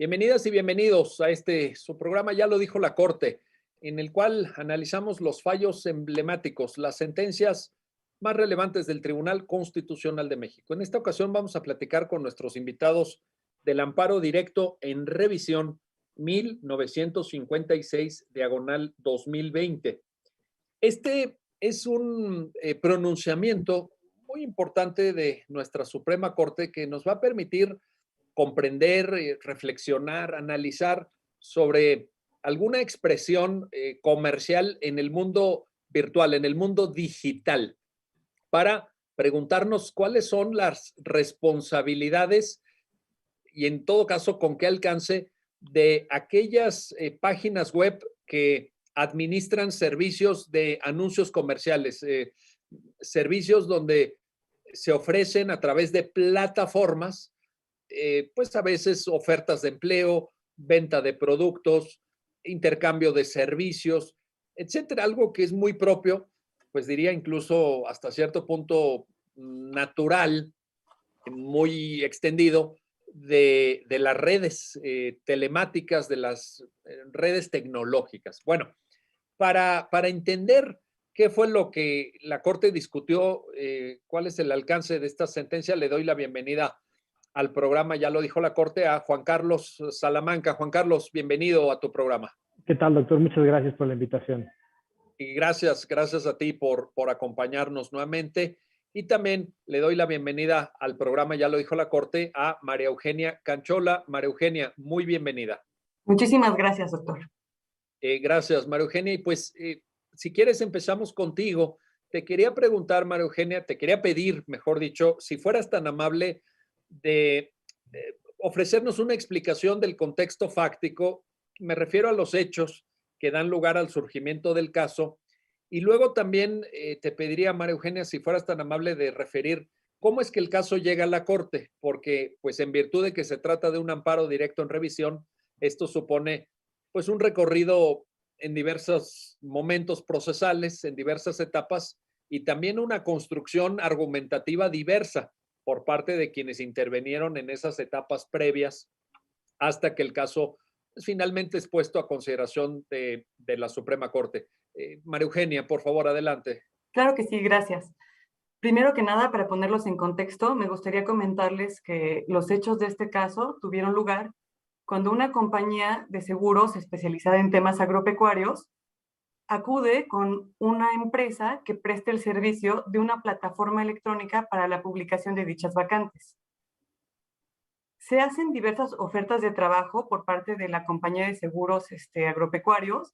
Bienvenidas y bienvenidos a su programa Ya lo dijo la Corte, en el cual analizamos los fallos emblemáticos, las sentencias más relevantes del Tribunal Constitucional de México. En esta ocasión vamos a platicar con nuestros invitados del amparo directo en revisión 1956, diagonal 2020. Este es un pronunciamiento muy importante de nuestra Suprema Corte que nos va a permitir comprender, reflexionar, analizar sobre alguna expresión comercial en el mundo virtual, en el mundo digital, para preguntarnos cuáles son las responsabilidades y en todo caso con qué alcance de aquellas páginas web que administran servicios de anuncios comerciales, servicios donde se ofrecen a través de plataformas pues a veces ofertas de empleo, venta de productos, intercambio de servicios, etcétera, algo que es muy propio, pues diría incluso hasta cierto punto natural, muy extendido, de las redes telemáticas, de las redes tecnológicas. Bueno, para entender qué fue lo que la Corte discutió, cuál es el alcance de esta sentencia, le doy la bienvenida al programa, ya lo dijo la Corte, a Juan Carlos Salamanca. Juan Carlos, bienvenido a tu programa. ¿Qué tal, doctor? Muchas gracias por la invitación. Y gracias a ti por acompañarnos nuevamente. Y también le doy la bienvenida al programa, ya lo dijo la Corte, a María Eugenia Canchola. María Eugenia, muy bienvenida. Muchísimas gracias, doctor. Gracias, María Eugenia. Y pues, si quieres, empezamos contigo. Te quería preguntar, María Eugenia, te quería pedir, mejor dicho, si fueras tan amable de ofrecernos una explicación del contexto fáctico. Me refiero a los hechos que dan lugar al surgimiento del caso. Y luego también te pediría, María Eugenia, si fueras tan amable de referir cómo es que el caso llega a la Corte, porque pues en virtud de que se trata de un amparo directo en revisión, esto supone pues un recorrido en diversos momentos procesales, en diversas etapas, y también una construcción argumentativa diversa por parte de quienes intervinieron en esas etapas previas hasta que el caso pues, finalmente es puesto a consideración de la Suprema Corte. María Eugenia, por favor, adelante. Claro que sí, gracias. Primero que nada, para ponerlos en contexto, me gustaría comentarles que los hechos de este caso tuvieron lugar cuando una compañía de seguros especializada en temas agropecuarios acude con una empresa que preste el servicio de una plataforma electrónica para la publicación de dichas vacantes. Se hacen diversas ofertas de trabajo por parte de la compañía de seguros agropecuarios,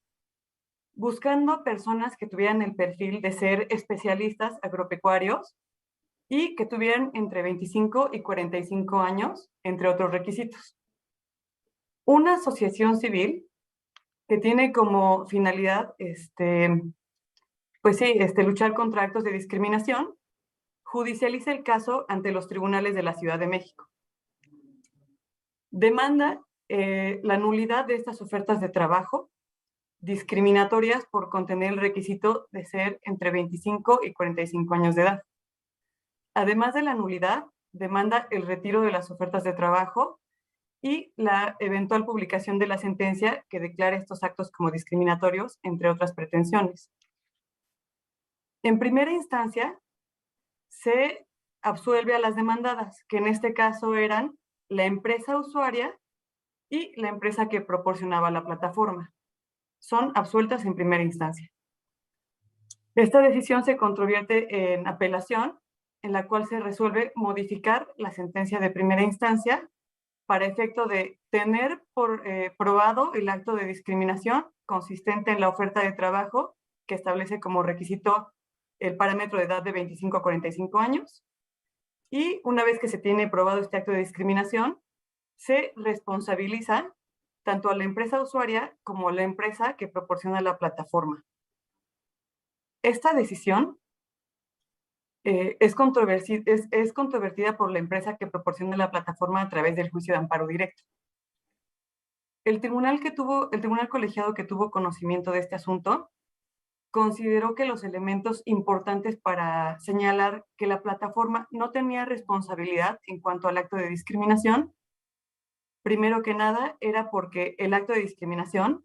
buscando personas que tuvieran el perfil de ser especialistas agropecuarios y que tuvieran entre 25 y 45 años, entre otros requisitos. Una asociación civil que tiene como finalidad luchar contra actos de discriminación, judicializa el caso ante los tribunales de la Ciudad de México. Demanda la nulidad de estas ofertas de trabajo discriminatorias por contener el requisito de ser entre 25 y 45 años de edad. Además de la nulidad, demanda el retiro de las ofertas de trabajo y la eventual publicación de la sentencia que declare estos actos como discriminatorios, entre otras pretensiones. En primera instancia, se absuelve a las demandadas, que en este caso eran la empresa usuaria y la empresa que proporcionaba la plataforma. Son absueltas en primera instancia. Esta decisión se controvierte en apelación, en la cual se resuelve modificar la sentencia de primera instancia para efecto de tener probado el acto de discriminación consistente en la oferta de trabajo que establece como requisito el parámetro de edad de 25 a 45 años. Y una vez que se tiene probado este acto de discriminación, se responsabiliza tanto a la empresa usuaria como a la empresa que proporciona la plataforma. Esta decisión es controvertida por la empresa que proporciona la plataforma a través del juicio de amparo directo. El tribunal colegiado que tuvo conocimiento de este asunto consideró que los elementos importantes para señalar que la plataforma no tenía responsabilidad en cuanto al acto de discriminación Primero que nada, era porque el acto de discriminación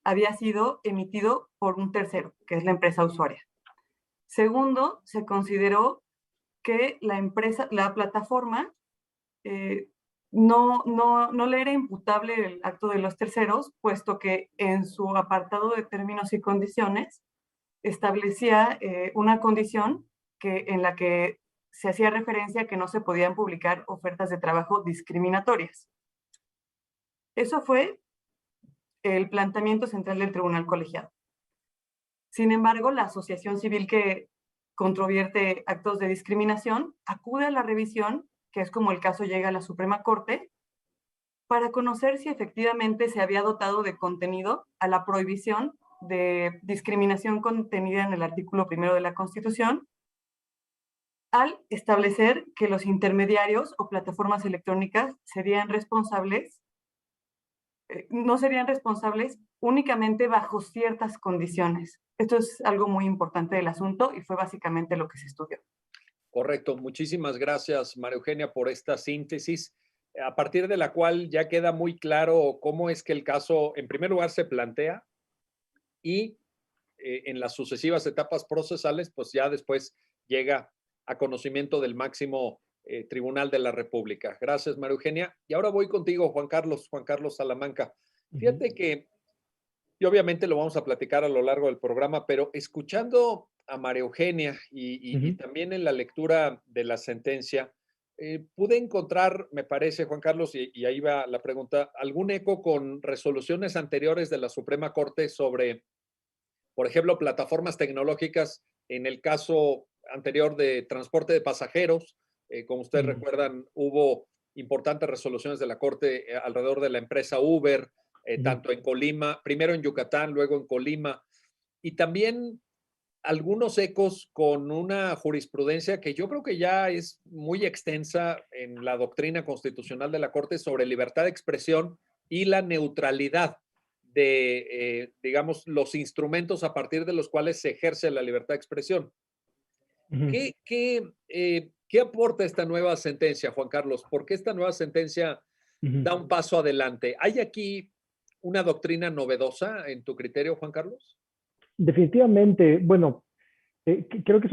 había sido emitido por un tercero, que es la empresa usuaria. Segundo, se consideró que la plataforma no le era imputable el acto de los terceros, puesto que en su apartado de términos y condiciones establecía una condición en la que se hacía referencia a que no se podían publicar ofertas de trabajo discriminatorias. Eso fue el planteamiento central del tribunal colegiado. Sin embargo, la asociación civil que controvierte actos de discriminación acude a la revisión, que es como el caso llega a la Suprema Corte, para conocer si efectivamente se había dotado de contenido a la prohibición de discriminación contenida en el artículo 1 de la Constitución, al establecer que los intermediarios o plataformas electrónicas no serían responsables únicamente bajo ciertas condiciones. Esto es algo muy importante del asunto y fue básicamente lo que se estudió. Correcto. Muchísimas gracias, María Eugenia, por esta síntesis, a partir de la cual ya queda muy claro cómo es que el caso, en primer lugar, se plantea y en las sucesivas etapas procesales, pues ya después llega a conocimiento del máximo Tribunal de la República. Gracias, María Eugenia. Y ahora voy contigo, Juan Carlos Salamanca. Fíjate que, y obviamente lo vamos a platicar a lo largo del programa, pero escuchando a María Eugenia y también en la lectura de la sentencia, pude encontrar, me parece, Juan Carlos, y ahí va la pregunta, algún eco con resoluciones anteriores de la Suprema Corte sobre, por ejemplo, plataformas tecnológicas, en el caso anterior de transporte de pasajeros. Como ustedes recuerdan, hubo importantes resoluciones de la Corte alrededor de la empresa Uber, tanto en Colima, primero en Yucatán, luego en Colima, y también algunos ecos con una jurisprudencia que yo creo que ya es muy extensa en la doctrina constitucional de la Corte sobre libertad de expresión y la neutralidad de, digamos, los instrumentos a partir de los cuales se ejerce la libertad de expresión. ¿Qué aporta esta nueva sentencia, Juan Carlos? ¿Por qué esta nueva sentencia da un paso adelante? ¿Hay aquí una doctrina novedosa en tu criterio, Juan Carlos? Definitivamente, bueno, creo que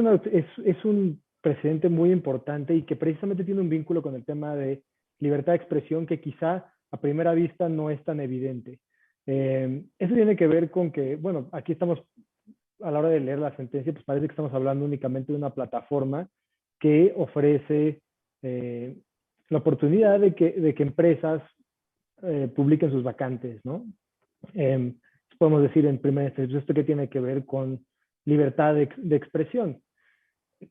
es un precedente muy importante y que precisamente tiene un vínculo con el tema de libertad de expresión que quizá a primera vista no es tan evidente. Eso tiene que ver con que, bueno, aquí estamos, a la hora de leer la sentencia, pues parece que estamos hablando únicamente de una plataforma que ofrece la oportunidad de que empresas publiquen sus vacantes, ¿no? Podemos decir en primera instancia, ¿esto qué tiene que ver con libertad de expresión?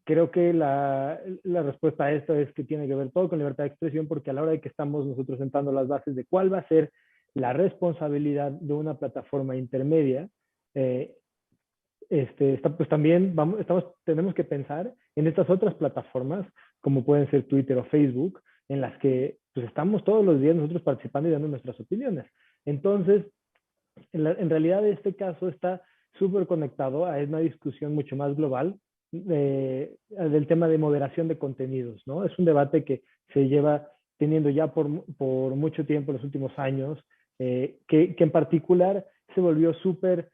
Creo que la respuesta a esto es que tiene que ver todo con libertad de expresión, porque a la hora de que estamos nosotros sentando las bases de cuál va a ser la responsabilidad de una plataforma intermedia, pues también tenemos que pensar en estas otras plataformas, como pueden ser Twitter o Facebook, en las que pues, estamos todos los días nosotros participando y dando nuestras opiniones. Entonces, en realidad este caso está súper conectado a una discusión mucho más global del tema de moderación de contenidos, ¿no? Es un debate que se lleva teniendo ya por mucho tiempo en los últimos años, que en particular se volvió súper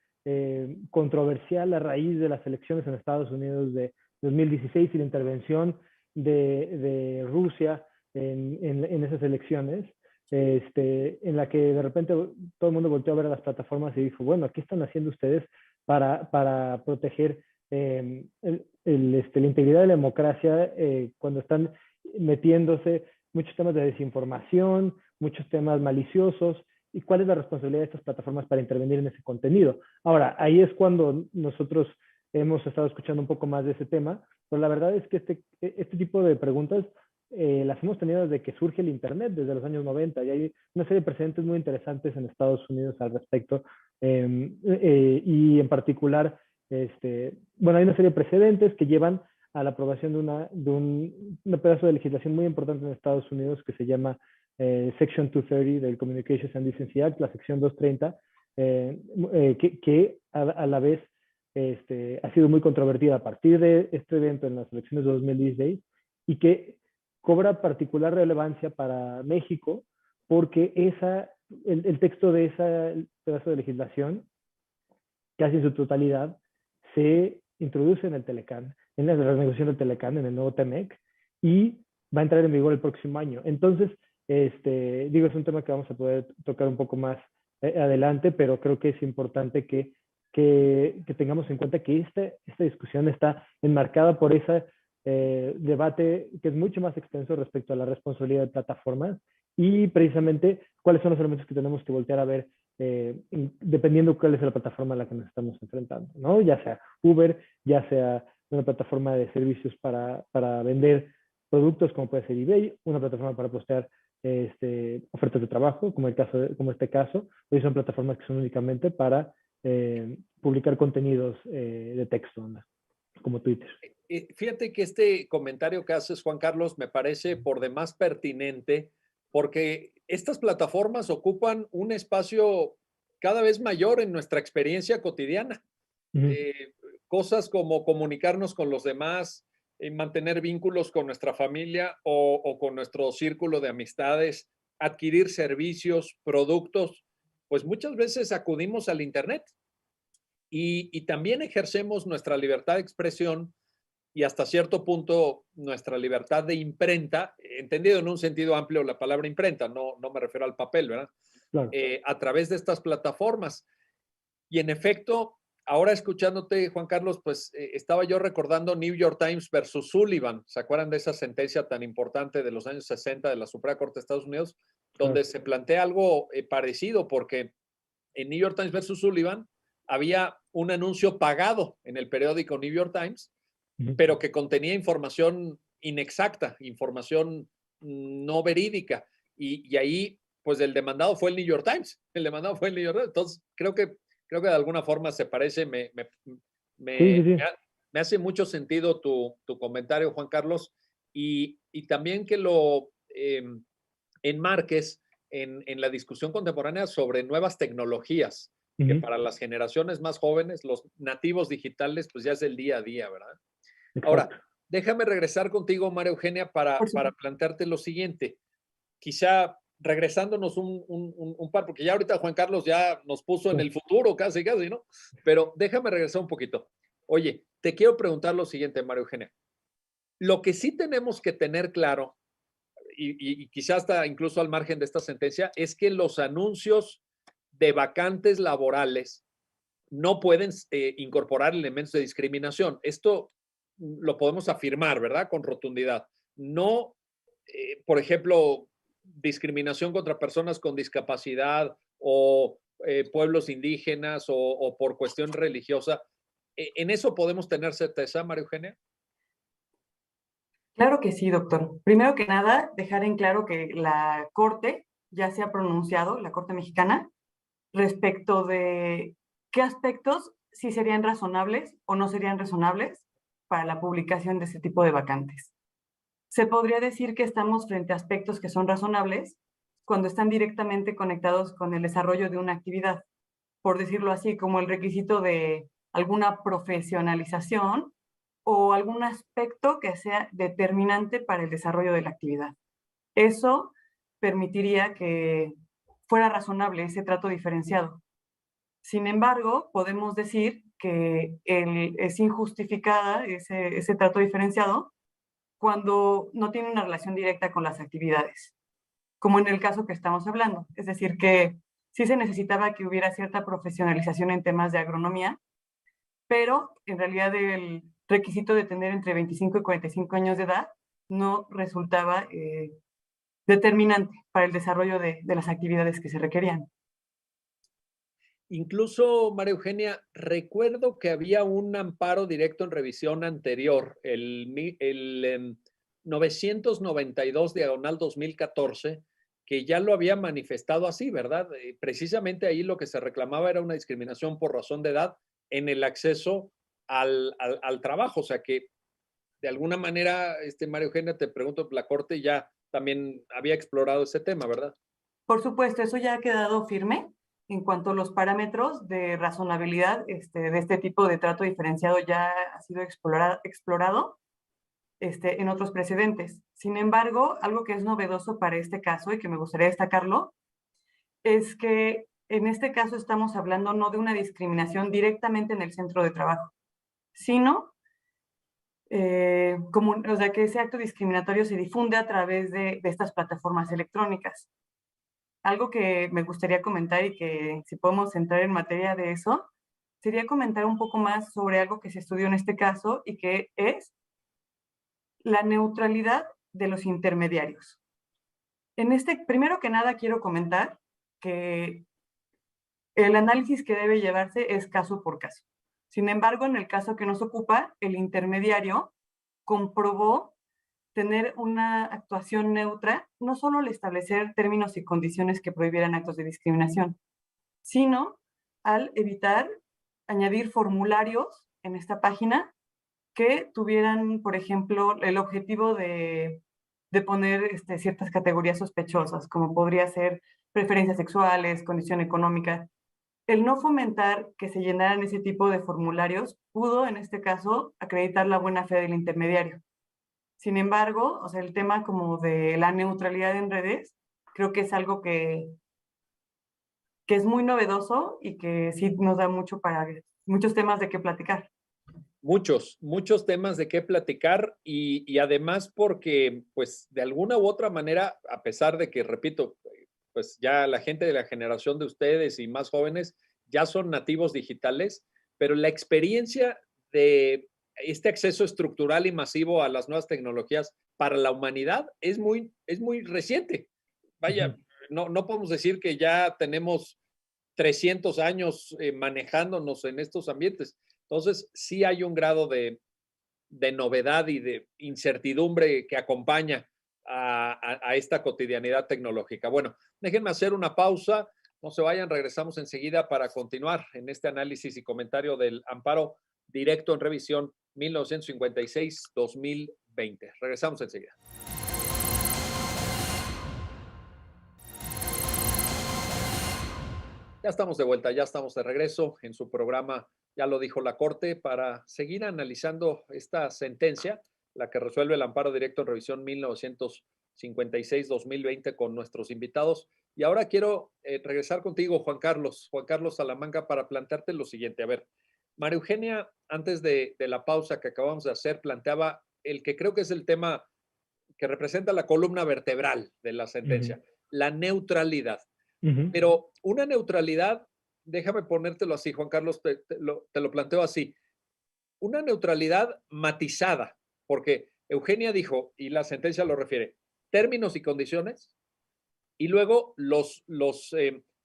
controversial a raíz de las elecciones en Estados Unidos de 2016 y la intervención de Rusia en esas elecciones, en la que de repente todo el mundo volteó a ver a las plataformas y dijo, bueno, ¿qué están haciendo ustedes para proteger la integridad de la democracia cuando están metiéndose muchos temas de desinformación, muchos temas maliciosos? ¿Y cuál es la responsabilidad de estas plataformas para intervenir en ese contenido? Ahora, ahí es cuando nosotros hemos estado escuchando un poco más de ese tema, pero la verdad es que este tipo de preguntas las hemos tenido desde que surge el Internet, desde los años 90, y hay una serie de precedentes muy interesantes en Estados Unidos al respecto, y en particular, bueno, hay una serie de precedentes que llevan a la aprobación de un pedazo de legislación muy importante en Estados Unidos que se llama Section 230 del Communications and Decency Act, la sección 230, que a la vez ha sido muy controvertida a partir de este evento en las elecciones de 2016 y que cobra particular relevancia para México porque el texto de ese pedazo de legislación, casi en su totalidad, se introduce en el Telecán, en la renegociación del Telecán, en el nuevo TEMEC, y va a entrar en vigor el próximo año. Entonces, digo, es un tema que vamos a poder tocar un poco más adelante, pero creo que es importante que tengamos en cuenta que esta discusión está enmarcada por ese debate que es mucho más extenso respecto a la responsabilidad de plataformas y precisamente cuáles son los elementos que tenemos que voltear a ver dependiendo cuál es la plataforma a la que nos estamos enfrentando, ¿no? Ya sea Uber, ya sea una plataforma de servicios para vender productos como puede ser eBay, una plataforma para postear ofertas de trabajo, como este caso, hoy son plataformas que son únicamente para publicar contenidos de texto, ¿no? Como Twitter. Fíjate que este comentario que haces, Juan Carlos, me parece por demás pertinente porque estas plataformas ocupan un espacio cada vez mayor en nuestra experiencia cotidiana. Cosas como comunicarnos con los demás, mantener vínculos con nuestra familia o con nuestro círculo de amistades, adquirir servicios, productos, pues muchas veces acudimos al Internet y también ejercemos nuestra libertad de expresión y hasta cierto punto nuestra libertad de imprenta, entendido en un sentido amplio la palabra imprenta, no me refiero al papel, ¿verdad? Claro. A través de estas plataformas. Y en efecto, ahora escuchándote, Juan Carlos, pues estaba yo recordando New York Times versus Sullivan. ¿Se acuerdan de esa sentencia tan importante de los años 60 de la Suprema Corte de Estados Unidos? Donde se plantea algo parecido, porque en New York Times versus Sullivan había un anuncio pagado en el periódico New York Times, pero que contenía información inexacta, información no verídica. Y ahí, pues el demandado fue el New York Times. El demandado fue el New York Times. Entonces, creo que de alguna forma se parece. Me hace mucho sentido tu comentario, Juan Carlos, y también que lo enmarques en la discusión contemporánea sobre nuevas tecnologías, que para las generaciones más jóvenes, los nativos digitales, pues ya es el día a día, ¿verdad? Exacto. Ahora, déjame regresar contigo, María Eugenia, para plantearte lo siguiente. Quizá regresándonos un par, porque ya ahorita Juan Carlos ya nos puso en el futuro casi, ¿no? Pero déjame regresar un poquito. Oye, te quiero preguntar lo siguiente, María Eugenia. Lo que sí tenemos que tener claro, y quizá hasta incluso al margen de esta sentencia, es que los anuncios de vacantes laborales no pueden incorporar elementos de discriminación. Esto lo podemos afirmar, ¿verdad? Con rotundidad. No, por ejemplo, discriminación contra personas con discapacidad o pueblos indígenas o por cuestión religiosa. ¿En eso podemos tener certeza, María Eugenia? Claro que sí, doctor. Primero que nada, dejar en claro que la Corte ya se ha pronunciado, la Corte Mexicana, respecto de qué aspectos sí serían razonables o no serían razonables para la publicación de ese tipo de vacantes. Se podría decir que estamos frente a aspectos que son razonables cuando están directamente conectados con el desarrollo de una actividad, por decirlo así, como el requisito de alguna profesionalización o algún aspecto que sea determinante para el desarrollo de la actividad. Eso permitiría que fuera razonable ese trato diferenciado. Sin embargo, podemos decir que es injustificada ese trato diferenciado cuando no tiene una relación directa con las actividades, como en el caso que estamos hablando. Es decir, que sí se necesitaba que hubiera cierta profesionalización en temas de agronomía, pero en realidad el requisito de tener entre 25 y 45 años de edad no resultaba determinante para el desarrollo de las actividades que se requerían. Incluso, María Eugenia, recuerdo que había un amparo directo en revisión anterior, el 992/2014, que ya lo había manifestado así, ¿verdad? Precisamente ahí lo que se reclamaba era una discriminación por razón de edad en el acceso al trabajo. O sea que, de alguna manera, María Eugenia, te pregunto, la Corte ya también había explorado ese tema, ¿verdad? Por supuesto, eso ya ha quedado firme en cuanto a los parámetros de razonabilidad de este tipo de trato diferenciado ya ha sido explorado. en otros precedentes. Sin embargo, algo que es novedoso para este caso y que me gustaría destacarlo, es que en este caso estamos hablando no de una discriminación directamente en el centro de trabajo, sino o sea, que ese acto discriminatorio se difunde a través de estas plataformas electrónicas. Algo que me gustaría comentar y que si podemos entrar en materia de eso, sería comentar un poco más sobre algo que se estudió en este caso y que es la neutralidad de los intermediarios. Primero que nada quiero comentar que el análisis que debe llevarse es caso por caso. Sin embargo, en el caso que nos ocupa, el intermediario comprobó tener una actuación neutra, no solo al establecer términos y condiciones que prohibieran actos de discriminación, sino al evitar añadir formularios en esta página que tuvieran, por ejemplo, el objetivo de poner ciertas categorías sospechosas, como podría ser preferencias sexuales, condición económica. El no fomentar que se llenaran ese tipo de formularios pudo, en este caso, acreditar la buena fe del intermediario. Sin embargo, o sea, el tema como de la neutralidad en redes, creo que es algo que es muy novedoso y que sí nos da muchos temas de qué platicar. Muchos temas de qué platicar y además porque, pues, de alguna u otra manera, a pesar de que, repito, pues ya la gente de la generación de ustedes y más jóvenes ya son nativos digitales, pero la experiencia de este acceso estructural y masivo a las nuevas tecnologías para la humanidad es muy reciente. Vaya, no podemos decir que ya tenemos 300 años manejándonos en estos ambientes. Entonces, sí hay un grado de novedad y de incertidumbre que acompaña a esta cotidianidad tecnológica. Bueno, déjenme hacer una pausa. No se vayan, regresamos enseguida para continuar en este análisis y comentario del amparo directo en revisión 1956-2020. Regresamos enseguida. Ya estamos de vuelta, ya estamos de regreso en su programa, ya lo dijo la Corte, para seguir analizando esta sentencia, la que resuelve el amparo directo en revisión 1956-2020 con nuestros invitados. Y ahora quiero regresar contigo, Juan Carlos Salamanca, para plantearte lo siguiente. A ver, María Eugenia, antes de la pausa que acabamos de hacer, planteaba el que creo que es el tema que representa la columna vertebral de la sentencia, la neutralidad. Pero una neutralidad, déjame ponértelo así, Juan Carlos, te lo planteo así, una neutralidad matizada, porque Eugenia dijo, y la sentencia lo refiere, términos y condiciones, y luego los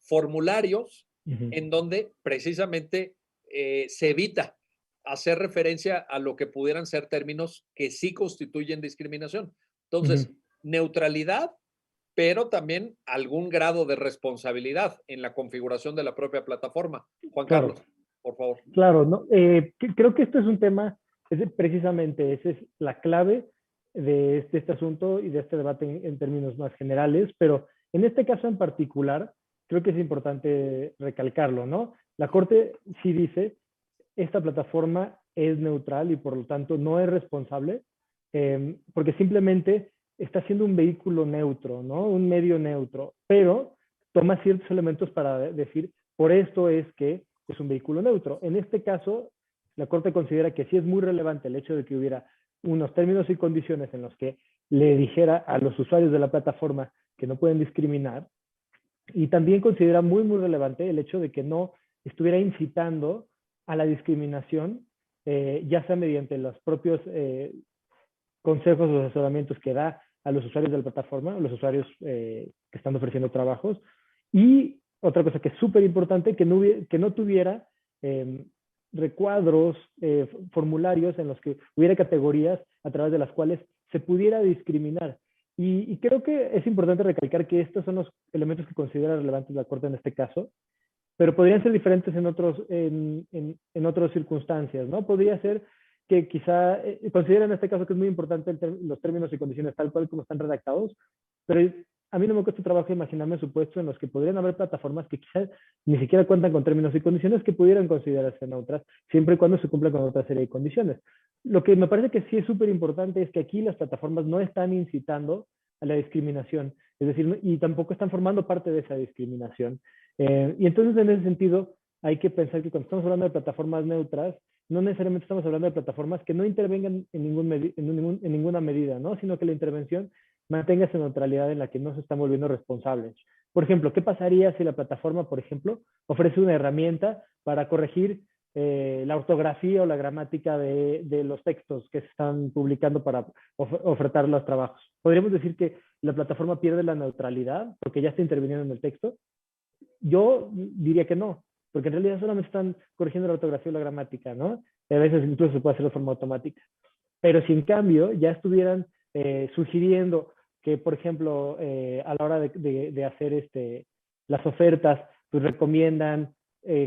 formularios en donde precisamente se evita hacer referencia a lo que pudieran ser términos que sí constituyen discriminación. Entonces, neutralidad, pero también algún grado de responsabilidad en la configuración de la propia plataforma. Juan Carlos, por favor. Claro, ¿no? Creo que esto es un tema, precisamente esa es la clave de este asunto y de este debate en términos más generales, pero en este caso en particular, creo que es importante recalcarlo, ¿no? La Corte sí dice, esta plataforma es neutral y por lo tanto no es responsable, porque simplemente está siendo un vehículo neutro, ¿no? Un medio neutro, pero toma ciertos elementos para decir, por esto es que es un vehículo neutro. En este caso, la Corte considera que sí es muy relevante el hecho de que hubiera unos términos y condiciones en los que le dijera a los usuarios de la plataforma que no pueden discriminar, y también considera muy, muy relevante el hecho de que no estuviera incitando a la discriminación, ya sea mediante los propios consejos o asesoramientos que da a los usuarios de la plataforma, a los usuarios que están ofreciendo trabajos. Y otra cosa que es súper importante, que no tuviera recuadros, formularios en los que hubiera categorías a través de las cuales se pudiera discriminar. Y creo que es importante recalcar que estos son los elementos que considera relevantes la Corte en este caso, pero podrían ser diferentes en otras circunstancias, ¿no? Podría ser que quizá considera en este caso que es muy importante los términos y condiciones tal cual como están redactados, pero a mí no me cuesta trabajo imaginarme supuestos en los que podrían haber plataformas que quizás ni siquiera cuentan con términos y condiciones que pudieran considerarse neutras, siempre y cuando se cumplan con otra serie de condiciones. Lo que me parece que sí es súper importante es que aquí las plataformas no están incitando a la discriminación, es decir, y tampoco están formando parte de esa discriminación. Y entonces, en ese sentido, hay que pensar que cuando estamos hablando de plataformas neutras, no necesariamente estamos hablando de plataformas que no intervengan en ninguna medida, ¿no? Sino que la intervención mantenga esa neutralidad en la que no se están volviendo responsables. Por ejemplo, ¿qué pasaría si la plataforma, por ejemplo, ofrece una herramienta para corregir la ortografía o la gramática de los textos que se están publicando para ofertar los trabajos? ¿Podríamos decir que la plataforma pierde la neutralidad porque ya está interviniendo en el texto? Yo diría que no, porque en realidad solamente están corrigiendo la ortografía o la gramática, ¿no? A veces incluso se puede hacer de forma automática. Pero si en cambio ya estuvieran sugiriendo que, por ejemplo, a la hora de hacer las ofertas, pues recomiendan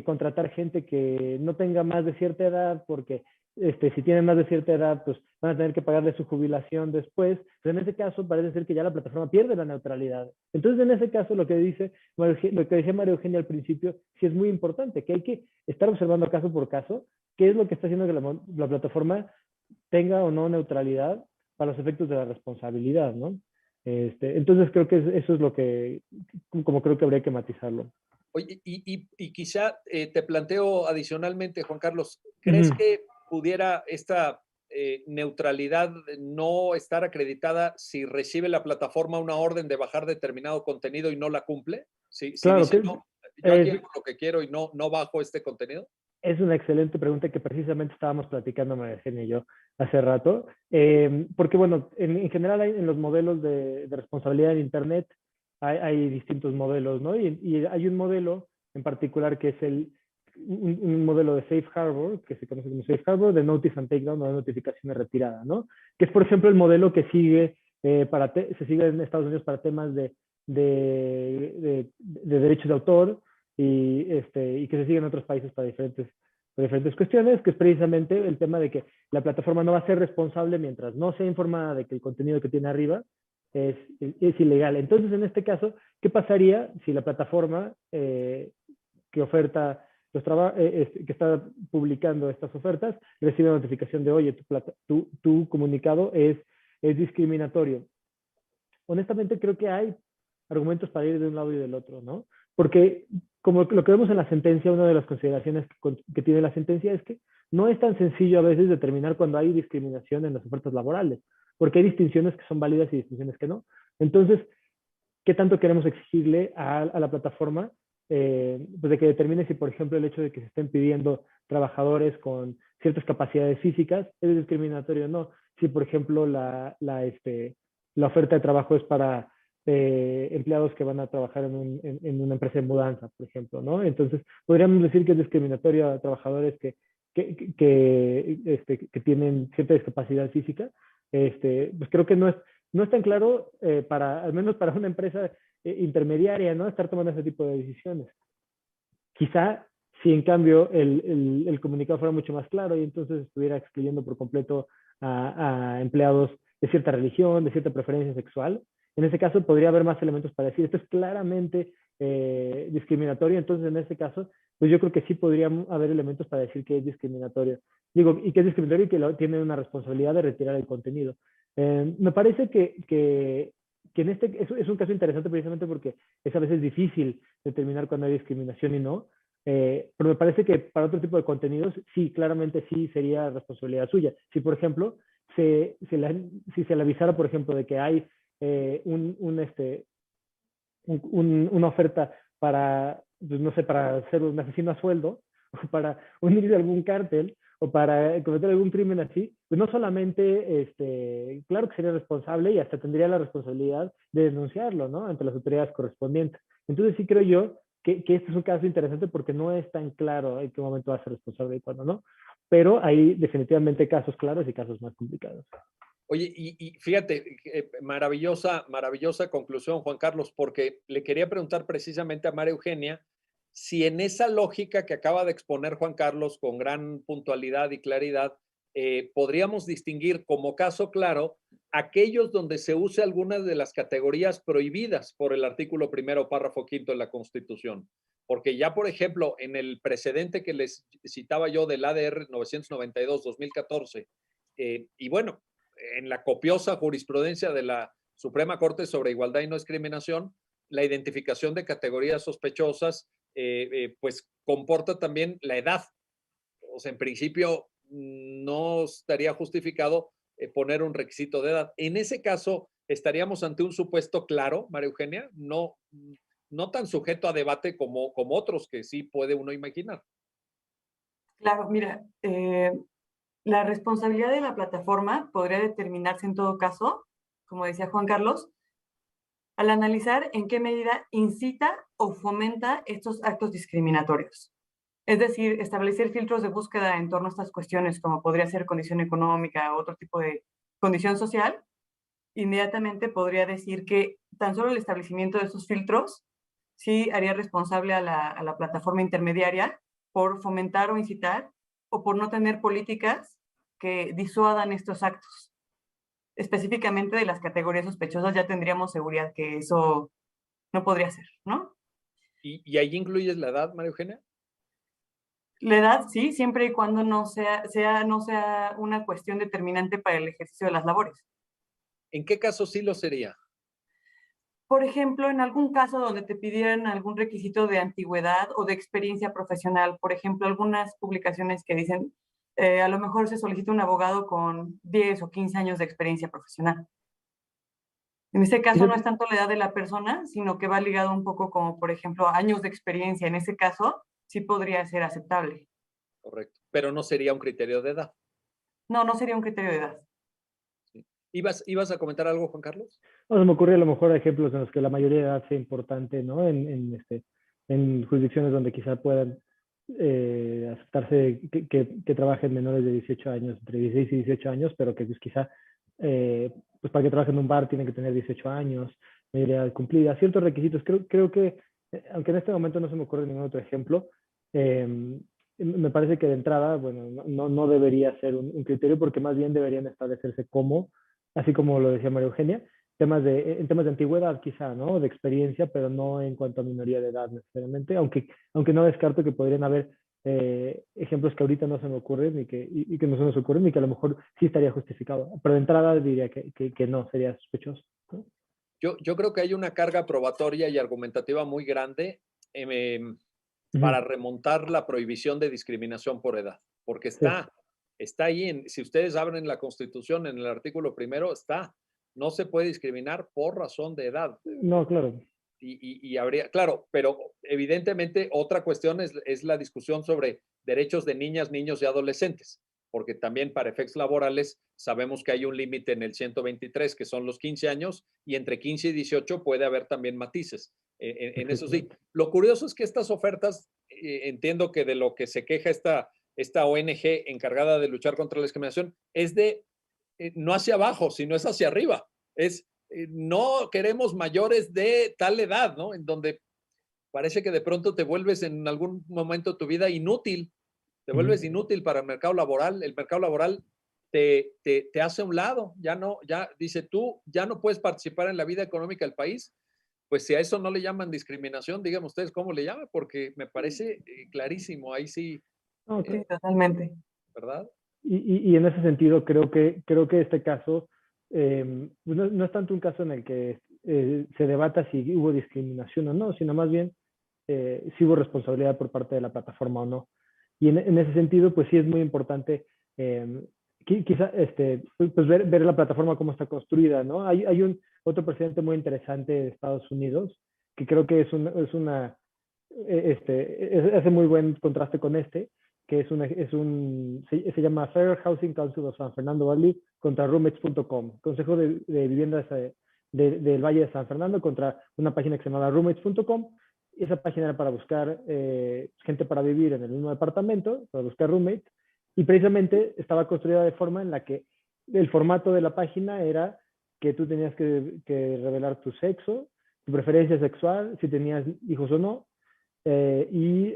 contratar gente que no tenga más de cierta edad, porque si tienen más de cierta edad, pues van a tener que pagarle su jubilación después. Pero en ese caso parece ser que ya la plataforma pierde la neutralidad. Entonces, en ese caso, lo que decía María Eugenia al principio, sí es muy importante, que hay que estar observando caso por caso qué es lo que está haciendo que la plataforma tenga o no neutralidad para los efectos de la responsabilidad, ¿no? Entonces creo que eso es lo que, como creo que habría que matizarlo. Oye, y quizá te planteo adicionalmente, Juan Carlos, ¿crees que pudiera esta neutralidad no estar acreditada si recibe la plataforma una orden de bajar determinado contenido y no la cumple? Si Claro dice, que no, yo aquí hago lo que quiero y no bajo este contenido. es una excelente pregunta que precisamente estábamos platicando María Eugenia y yo hace rato, porque bueno, en general en los modelos de responsabilidad en Internet hay distintos modelos, ¿no? Y hay un modelo en particular que es un modelo de Safe Harbor, que se conoce como Safe Harbor, de Notice and Takedown o de notificación de retirada, ¿no? Que es, por ejemplo, el modelo que sigue se sigue en Estados Unidos para temas de derechos de autor, y que se sigue en otros países para diferentes cuestiones, que es precisamente el tema de que la plataforma no va a ser responsable mientras no sea informada de que el contenido que tiene arriba es ilegal. Entonces, en este caso, ¿qué pasaría si la plataforma que oferta que está publicando estas ofertas recibe notificación de, oye, tu comunicado es discriminatorio? Honestamente, creo que hay argumentos para ir de un lado y del otro, ¿no? Porque como lo que vemos en la sentencia, una de las consideraciones que tiene la sentencia es que no es tan sencillo a veces determinar cuando hay discriminación en las ofertas laborales, porque hay distinciones que son válidas y distinciones que no. Entonces, ¿qué tanto queremos exigirle a la plataforma pues de que determine si, por ejemplo, el hecho de que se estén pidiendo trabajadores con ciertas capacidades físicas es discriminatorio o no? Si, por ejemplo, la oferta de trabajo es para empleados que van a trabajar en una empresa de mudanza, por ejemplo, ¿no? Entonces, podríamos decir que es discriminatorio a trabajadores que tienen cierta discapacidad física. Pues creo que no es tan claro, al menos para una empresa intermediaria, ¿no? Estar tomando ese tipo de decisiones. Quizá si en cambio el comunicado fuera mucho más claro y entonces estuviera excluyendo por completo a empleados de cierta religión, de cierta preferencia sexual, en ese caso podría haber más elementos para decir esto es claramente discriminatorio. Entonces, en ese caso, pues yo creo que sí podría haber elementos para decir que es discriminatorio. Digo, y que es discriminatorio y que tiene una responsabilidad de retirar el contenido. Me parece que en es un caso interesante precisamente porque es a veces difícil determinar cuando hay discriminación y no. Pero me parece que para otro tipo de contenidos, sí, claramente sí sería responsabilidad suya. Si, por ejemplo, si se le avisara, por ejemplo, de que hay una oferta para, pues, no sé, para ser un asesino a sueldo, o para unirse a algún cártel, o para cometer algún crimen así, pues no solamente, claro que sería responsable y hasta tendría la responsabilidad de denunciarlo, ¿no? Ante las autoridades correspondientes. Entonces sí creo yo que este es un caso interesante porque no es tan claro en qué momento va a ser responsable y cuándo no. Pero hay definitivamente casos claros y casos más complicados. Oye, y fíjate, maravillosa conclusión, Juan Carlos, porque le quería preguntar precisamente a María Eugenia si en esa lógica que acaba de exponer Juan Carlos con gran puntualidad y claridad, podríamos distinguir como caso claro aquellos donde se use algunas de las categorías prohibidas por el artículo primero, párrafo quinto de la Constitución. Porque ya, por ejemplo, en el precedente que les citaba yo del ADR 992-2014, y bueno, en la copiosa jurisprudencia de la Suprema Corte sobre Igualdad y No Discriminación, la identificación de categorías sospechosas, pues comporta también la edad. O sea, en principio no estaría justificado poner un requisito de edad. En ese caso, estaríamos ante un supuesto claro, María Eugenia, no tan sujeto a debate como otros que sí puede uno imaginar. Claro, mira, la responsabilidad de la plataforma podría determinarse en todo caso, como decía Juan Carlos, al analizar en qué medida incita o fomenta estos actos discriminatorios. Es decir, establecer filtros de búsqueda en torno a estas cuestiones, como podría ser condición económica o otro tipo de condición social, inmediatamente podría decir que tan solo el establecimiento de esos filtros sí haría responsable a la plataforma intermediaria por fomentar o incitar o por no tener políticas que disuadan estos actos. Específicamente de las categorías sospechosas ya tendríamos seguridad que eso no podría ser, ¿no? ¿Y ahí incluyes la edad, María Eugenia? La edad, sí, siempre y cuando no sea una cuestión determinante para el ejercicio de las labores. ¿En qué caso sí lo sería? Por ejemplo, en algún caso donde te pidieran algún requisito de antigüedad o de experiencia profesional, por ejemplo, algunas publicaciones que dicen, a lo mejor se solicita un abogado con 10 o 15 años de experiencia profesional. En ese caso no es tanto la edad de la persona, sino que va ligado un poco como, por ejemplo, años de experiencia. En ese caso, sí podría ser aceptable. Correcto. Pero no sería un criterio de edad. No, no sería un criterio de edad. Sí. ¿Ibas a comentar algo, Juan Carlos? No, se me ocurre a lo mejor ejemplos en los que la mayoría de edad sea importante, ¿no? En jurisdicciones donde quizá puedan aceptarse que trabajen menores de 18 años, entre 16 y 18 años, pero que pues quizá, pues para que trabajen en un bar tienen que tener 18 años, mayoría de edad cumplida, ciertos requisitos. Creo que, aunque en este momento no se me ocurre ningún otro ejemplo, me parece que de entrada, bueno, no debería ser un criterio porque más bien deberían establecerse como, así como lo decía María Eugenia, en temas de antigüedad quizá, ¿no? De experiencia, pero no en cuanto a minoría de edad necesariamente, aunque no descarto que podrían haber ejemplos que ahorita no se me ocurren y que no se nos ocurren y que a lo mejor sí estaría justificado. Pero de entrada diría que no, sería sospechoso, ¿no? Yo creo que hay una carga probatoria y argumentativa muy grande para remontar la prohibición de discriminación por edad, porque está ahí, si ustedes abren la Constitución en el artículo primero, no se puede discriminar por razón de edad. No, claro. Y habría, claro, pero evidentemente otra cuestión es la discusión sobre derechos de niñas, niños y adolescentes, porque también para efectos laborales sabemos que hay un límite en el 123, que son los 15 años, y entre 15 y 18 puede haber también matices. En eso sí. Lo curioso es que estas ofertas, entiendo que de lo que se queja esta ONG encargada de luchar contra la discriminación, es no hacia abajo, sino es hacia arriba. No queremos mayores de tal edad, ¿no? En donde parece que de pronto te vuelves en algún momento de tu vida inútil, te vuelves inútil para el mercado laboral te hace a un lado, dice tú, ya no puedes participar en la vida económica del país. Pues si a eso no le llaman discriminación, díganme ustedes cómo le llaman, porque me parece clarísimo, ahí sí. No, Sí, totalmente. ¿Verdad? Y en ese sentido creo que este caso no es tanto un caso en el que se debata si hubo discriminación o no, sino más bien si hubo responsabilidad por parte de la plataforma o no. Y en ese sentido, pues sí es muy importante quizá pues ver la plataforma cómo está construida, ¿no? Hay otro precedente muy interesante de Estados Unidos que creo que hace muy buen contraste con que se llama Fair Housing Council of San Fernando Valley contra roommates.com, Consejo de Viviendas del Valle de San Fernando contra una página que se llama roommates.com. Esa página era para buscar gente para vivir en el mismo departamento, para buscar roommates, y precisamente estaba construida de forma en la que el formato de la página era que tú tenías que revelar tu sexo, tu preferencia sexual, si tenías hijos o no, y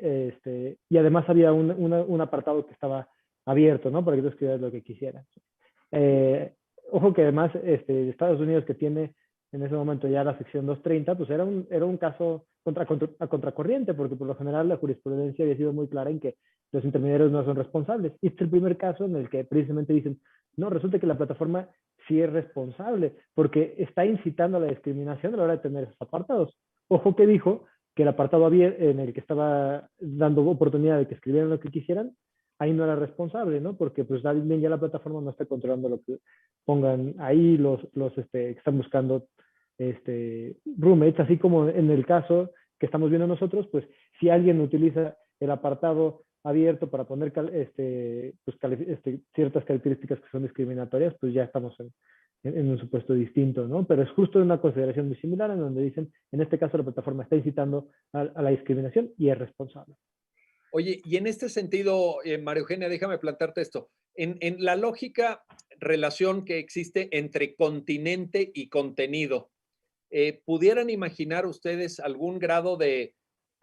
además había un apartado que estaba abierto, ¿no? Para que tú escribas lo que quisieras. Ojo que además Estados Unidos, que tiene en ese momento ya la sección 230, pues era un caso a contracorriente, porque por lo general la jurisprudencia había sido muy clara en que los intermediarios no son responsables. Y este es el primer caso en el que precisamente dicen, no, resulta que la plataforma sí es responsable, porque está incitando a la discriminación a la hora de tener esos apartados. Ojo que dijo que el apartado abierto en el que estaba dando oportunidad de que escribieran lo que quisieran, ahí no era responsable, ¿no? Porque pues también ya la plataforma no está controlando lo que pongan ahí los que están buscando roommates, así como en el caso que estamos viendo nosotros, pues si alguien utiliza el apartado abierto para poner ciertas características que son discriminatorias, pues ya estamos en un supuesto distinto, ¿no? Pero es justo una consideración muy similar en donde dicen, en este caso la plataforma está incitando a la discriminación y es responsable. Oye, y en este sentido, María Eugenia, déjame plantearte esto. En la lógica relación que existe entre continente y contenido, ¿pudieran imaginar ustedes algún grado de,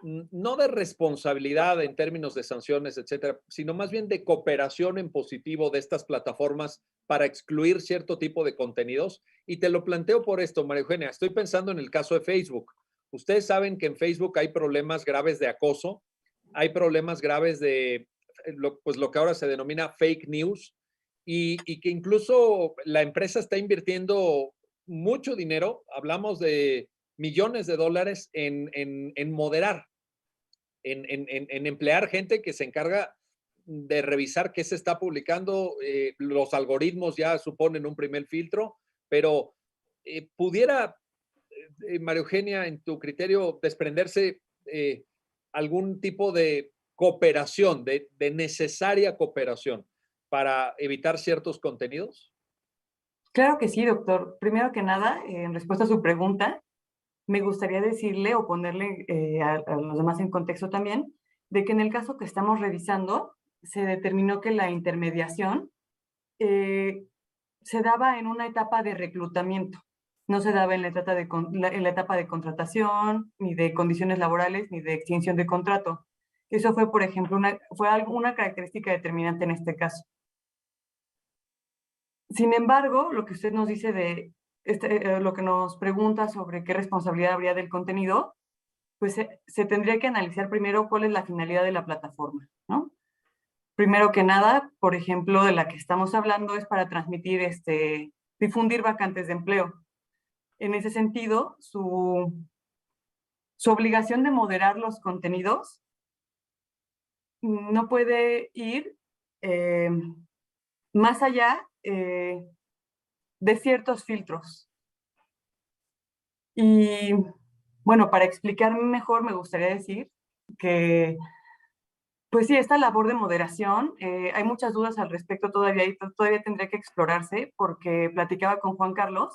no de responsabilidad en términos de sanciones, etcétera, sino más bien de cooperación en positivo de estas plataformas para excluir cierto tipo de contenidos? Y te lo planteo por esto, María Eugenia. Estoy pensando en el caso de Facebook. Ustedes saben que en Facebook hay problemas graves de acoso, hay problemas graves de pues lo que ahora se denomina fake news y que incluso la empresa está invirtiendo mucho dinero, hablamos de millones de dólares en moderar, en emplear gente que se encarga de revisar qué se está publicando. Los algoritmos ya suponen un primer filtro, pero pudiera, María Eugenia, en tu criterio, desprenderse algún tipo de cooperación, de necesaria cooperación para evitar ciertos contenidos? Claro que sí, doctor. Primero que nada, en respuesta a su pregunta, me gustaría decirle o ponerle a los demás en contexto también, de que en el caso que estamos revisando, se determinó que la intermediación eh, se daba en una etapa de reclutamiento, no se daba en en la etapa de contratación, ni de condiciones laborales, ni de extinción de contrato. Eso fue, por ejemplo, una característica determinante en este caso. Sin embargo, lo que usted nos dice lo que nos pregunta sobre qué responsabilidad habría del contenido, pues se tendría que analizar primero cuál es la finalidad de la plataforma, ¿no? Primero que nada, por ejemplo, de la que estamos hablando es para transmitir, difundir vacantes de empleo. En ese sentido, su obligación de moderar los contenidos no puede ir más allá de ciertos filtros. Y bueno, para explicarme mejor, me gustaría decir que, pues sí, esta labor de moderación, hay muchas dudas al respecto todavía y todavía tendría que explorarse, porque platicaba con Juan Carlos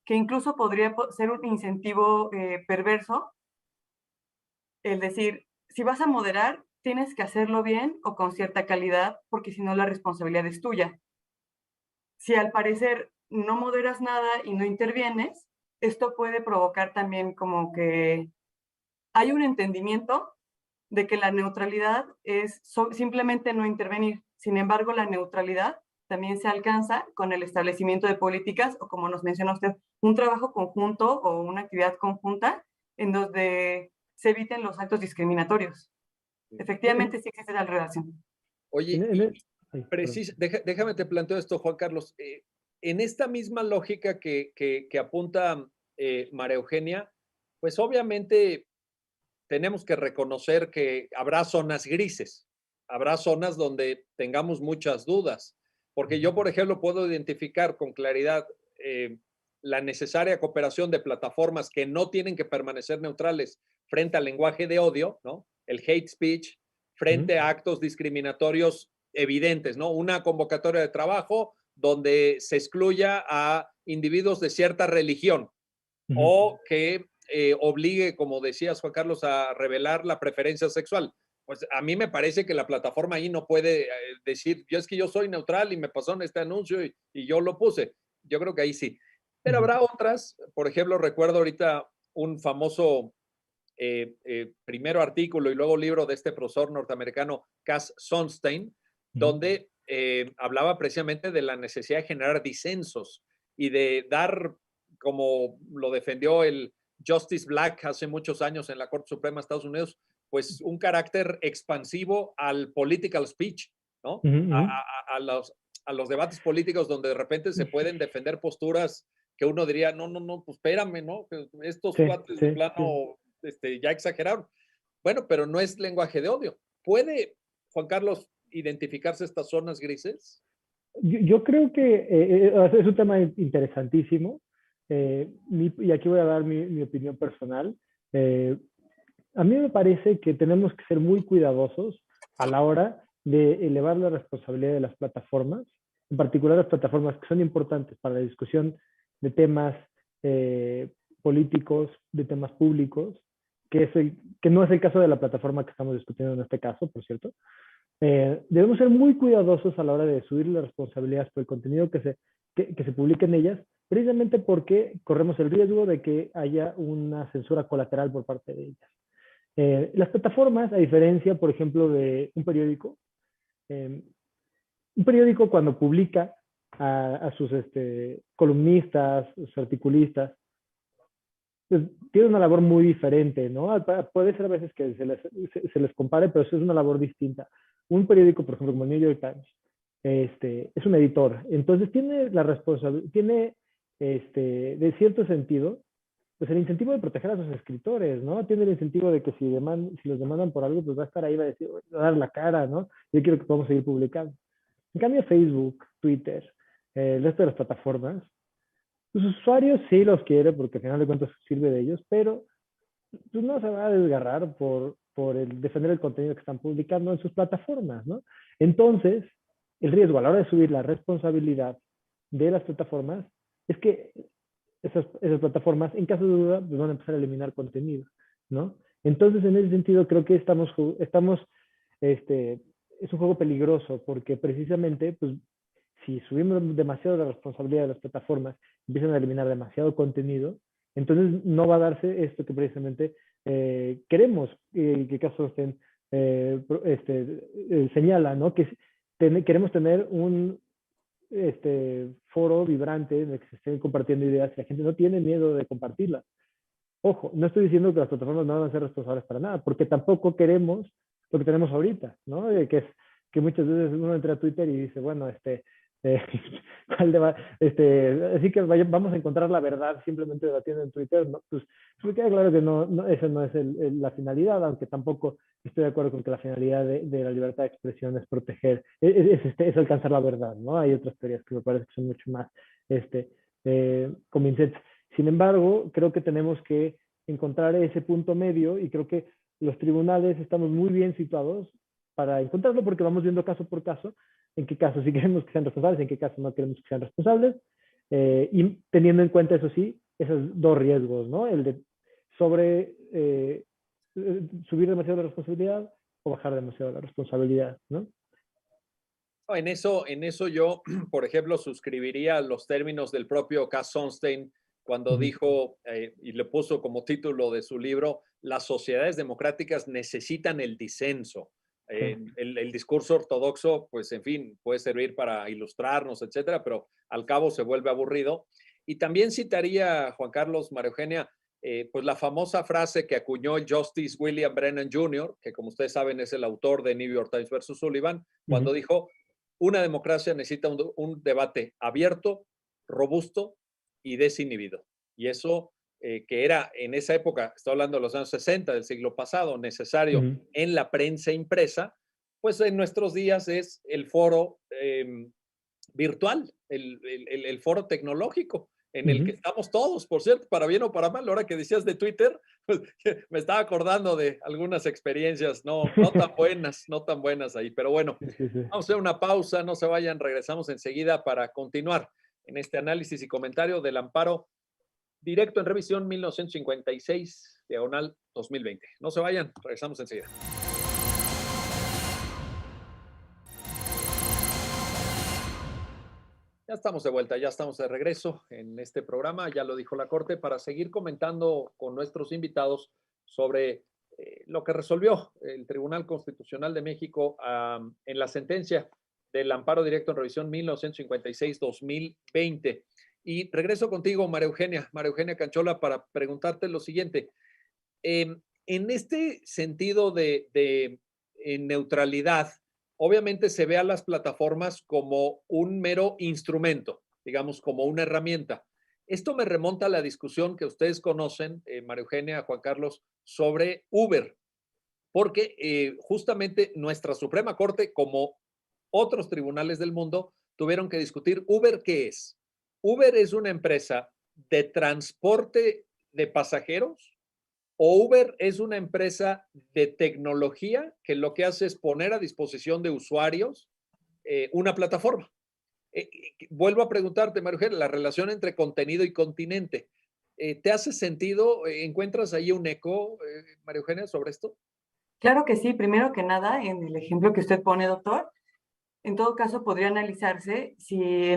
que incluso podría ser un incentivo perverso el decir, si vas a moderar, tienes que hacerlo bien o con cierta calidad, porque si no la responsabilidad es tuya. Si al parecer no moderas nada y no intervienes, esto puede provocar también como que hay un entendimiento de que la neutralidad es simplemente no intervenir. Sin embargo, la neutralidad también se alcanza con el establecimiento de políticas o, como nos menciona usted, un trabajo conjunto o una actividad conjunta en donde se eviten los actos discriminatorios. Efectivamente, sí existe la relación. Oye, Perdón. déjame te planteo esto, Juan Carlos. En esta misma lógica que apunta María Eugenia, pues obviamente tenemos que reconocer que habrá zonas grises, habrá zonas donde tengamos muchas dudas, porque yo, por ejemplo, puedo identificar con claridad la necesaria cooperación de plataformas que no tienen que permanecer neutrales frente al lenguaje de odio, ¿no? El hate speech, frente a actos discriminatorios evidentes, ¿no? Una convocatoria de trabajo donde se excluya a individuos de cierta religión o que obligue, como decías, Juan Carlos, a revelar la preferencia sexual. Pues a mí me parece que la plataforma ahí no puede decir, yo es que yo soy neutral y me pasó en este anuncio y yo lo puse. Yo creo que ahí sí. Pero habrá otras, por ejemplo, recuerdo ahorita un famoso primero artículo y luego libro de este profesor norteamericano, Cass Sunstein, donde hablaba precisamente de la necesidad de generar disensos y de dar, como lo defendió el Justice Black hace muchos años en la Corte Suprema de Estados Unidos, pues un carácter expansivo al political speech, ¿no? Ujú, A, ujú. a los debates políticos donde de repente se pueden defender posturas que uno diría, no, no, no, pues espérame, ¿no? Estos Sí, cuates de sí, sí. plano ya exageraron. Bueno, pero no es lenguaje de odio. ¿Puede, Juan Carlos, identificarse estas zonas grises? Yo creo que es un tema interesantísimo. Y aquí voy a dar mi opinión personal. Eh, a mí me parece que tenemos que ser muy cuidadosos a la hora de elevar la responsabilidad de las plataformas, en particular las plataformas que son importantes para la discusión de temas eh, políticos, de temas públicos, que no es el caso de la plataforma que estamos discutiendo en este caso, por cierto. Debemos ser muy cuidadosos a la hora de subir las responsabilidades por el contenido que se publique en ellas, precisamente porque corremos el riesgo de que haya una censura colateral por parte de ellas. Las plataformas, a diferencia, por ejemplo, de un periódico cuando publica a sus columnistas, sus articulistas, pues, tiene una labor muy diferente, ¿no? Puede ser a veces que se les compare, pero eso es una labor distinta. Un periódico, por ejemplo, como el New York Times, es un editor, entonces tiene la responsabilidad, tiene, de cierto sentido, pues el incentivo de proteger a sus escritores, ¿no? Tiene el incentivo de que si los demandan por algo, pues va a estar ahí, va a decir, va a dar la cara, ¿no? Yo quiero que podamos seguir publicando. En cambio, Facebook, Twitter, el resto de las plataformas, los usuarios sí los quiere porque al final de cuentas sirve de ellos, pero pues, no se va a desgarrar por el defender el contenido que están publicando en sus plataformas, ¿no? Entonces, el riesgo a la hora de subir la responsabilidad de las plataformas es que esas plataformas, en caso de duda, pues van a empezar a eliminar contenido, ¿no? Entonces, en ese sentido, creo que es un juego peligroso porque precisamente, pues, si subimos demasiado la responsabilidad de las plataformas, empiezan a eliminar demasiado contenido, entonces no va a darse esto que precisamente queremos, que Caso señala, ¿no? Que queremos tener un foro vibrante en el que se estén compartiendo ideas y la gente no tiene miedo de compartirlas. Ojo, no estoy diciendo que las plataformas no van a ser responsables para nada, porque tampoco queremos lo que tenemos ahorita, ¿no? Que es que muchas veces uno entra a Twitter y dice, bueno, eh, así que vamos a encontrar la verdad simplemente debatiendo en Twitter, ¿no? Pues me queda claro que esa no es la finalidad, aunque tampoco estoy de acuerdo con que la finalidad de la libertad de expresión es proteger, es alcanzar la verdad, ¿no? Hay otras teorías que me parece que son mucho más convincentes. Sin embargo, creo que tenemos que encontrar ese punto medio y creo que los tribunales estamos muy bien situados para encontrarlo porque vamos viendo caso por caso en qué casos sí queremos que sean responsables, en qué casos no queremos que sean responsables, y teniendo en cuenta, eso sí, esos dos riesgos, ¿no? El de subir demasiado la responsabilidad o bajar demasiado la responsabilidad, ¿no? En eso yo, por ejemplo, suscribiría los términos del propio Cass Sunstein cuando dijo, y le puso como título de su libro, las sociedades democráticas necesitan el disenso. Sí. El discurso ortodoxo, pues en fin, puede servir para ilustrarnos, etcétera, pero al cabo se vuelve aburrido. Y también citaría, Juan Carlos, María Eugenia, pues la famosa frase que acuñó el Justice William Brennan Jr., que como ustedes saben es el autor de New York Times versus Sullivan, cuando dijo, una democracia necesita un debate abierto, robusto y desinhibido. Y eso que era en esa época, estoy hablando de los años 60 del siglo pasado, necesario en la prensa impresa, pues en nuestros días es el foro virtual, el foro tecnológico en el que estamos todos, por cierto, para bien o para mal. Ahora que decías de Twitter, pues, me estaba acordando de algunas experiencias no tan buenas, no tan buenas ahí. Pero bueno, Sí, sí. vamos a hacer una pausa, no se vayan, regresamos enseguida para continuar en este análisis y comentario del amparo directo en revisión 1956, diagonal 2020. No se vayan, regresamos enseguida. Ya estamos de vuelta, ya estamos de regreso en este programa, ya lo dijo la Corte, para seguir comentando con nuestros invitados sobre lo que resolvió el Tribunal Constitucional de México en la sentencia del amparo directo en revisión 1956-2020. Y regreso contigo, María Eugenia Canchola, para preguntarte lo siguiente. En este sentido de neutralidad, obviamente se ve a las plataformas como un mero instrumento, digamos, como una herramienta. Esto me remonta a la discusión que ustedes conocen, María Eugenia, Juan Carlos, sobre Uber, porque justamente nuestra Suprema Corte, como otros tribunales del mundo, tuvieron que discutir Uber, ¿qué es? Uber es una empresa de transporte de pasajeros o Uber es una empresa de tecnología que lo que hace es poner a disposición de usuarios una plataforma. Vuelvo a preguntarte, María Eugenia, la relación entre contenido y continente. ¿Te hace sentido? ¿Encuentras ahí un eco, María Eugenia, sobre esto? Claro que sí. Primero que nada, en el ejemplo que usted pone, doctor, en todo caso podría analizarse si,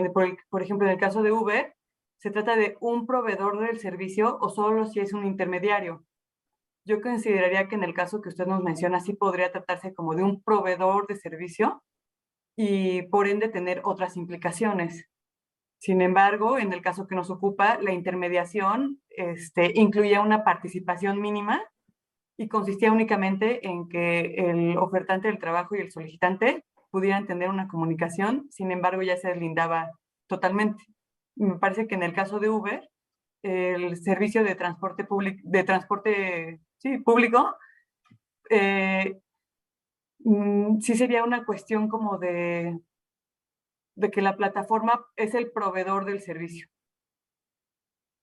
por ejemplo, en el caso de Uber, se trata de un proveedor del servicio o solo si es un intermediario. Yo consideraría que en el caso que usted nos menciona, sí podría tratarse como de un proveedor de servicio y por ende tener otras implicaciones. Sin embargo, en el caso que nos ocupa, la intermediación incluía una participación mínima y consistía únicamente en que el ofertante del trabajo y el solicitante pudieran tener una comunicación, sin embargo ya se deslindaba totalmente. Me parece que en el caso de Uber, el servicio de transporte público, sí, público, sí sería una cuestión como de que la plataforma es el proveedor del servicio.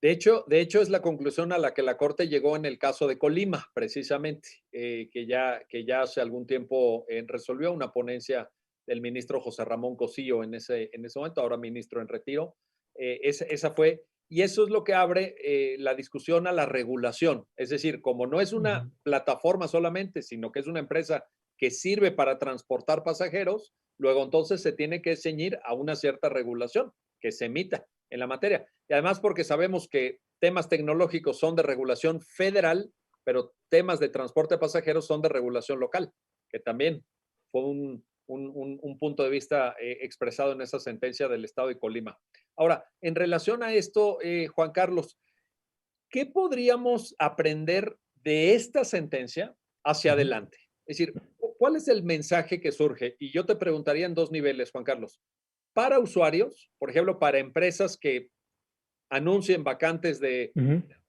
De hecho, es la conclusión a la que la Corte llegó en el caso de Colima, precisamente, que ya hace algún tiempo resolvió una ponencia del ministro José Ramón Cosío en ese momento, ahora ministro en retiro. Esa fue, y eso es lo que abre la discusión a la regulación. Es decir, como no es una plataforma solamente, sino que es una empresa que sirve para transportar pasajeros, luego entonces se tiene que ceñir a una cierta regulación que se emita en la materia. Y además porque sabemos que temas tecnológicos son de regulación federal, pero temas de transporte de pasajeros son de regulación local, que también fue un punto de vista expresado en esa sentencia del Estado de Colima. Ahora, en relación a esto, Juan Carlos, ¿qué podríamos aprender de esta sentencia hacia adelante? Es decir, ¿cuál es el mensaje que surge? Y yo te preguntaría en dos niveles, Juan Carlos. Para usuarios, por ejemplo, para empresas que anuncien vacantes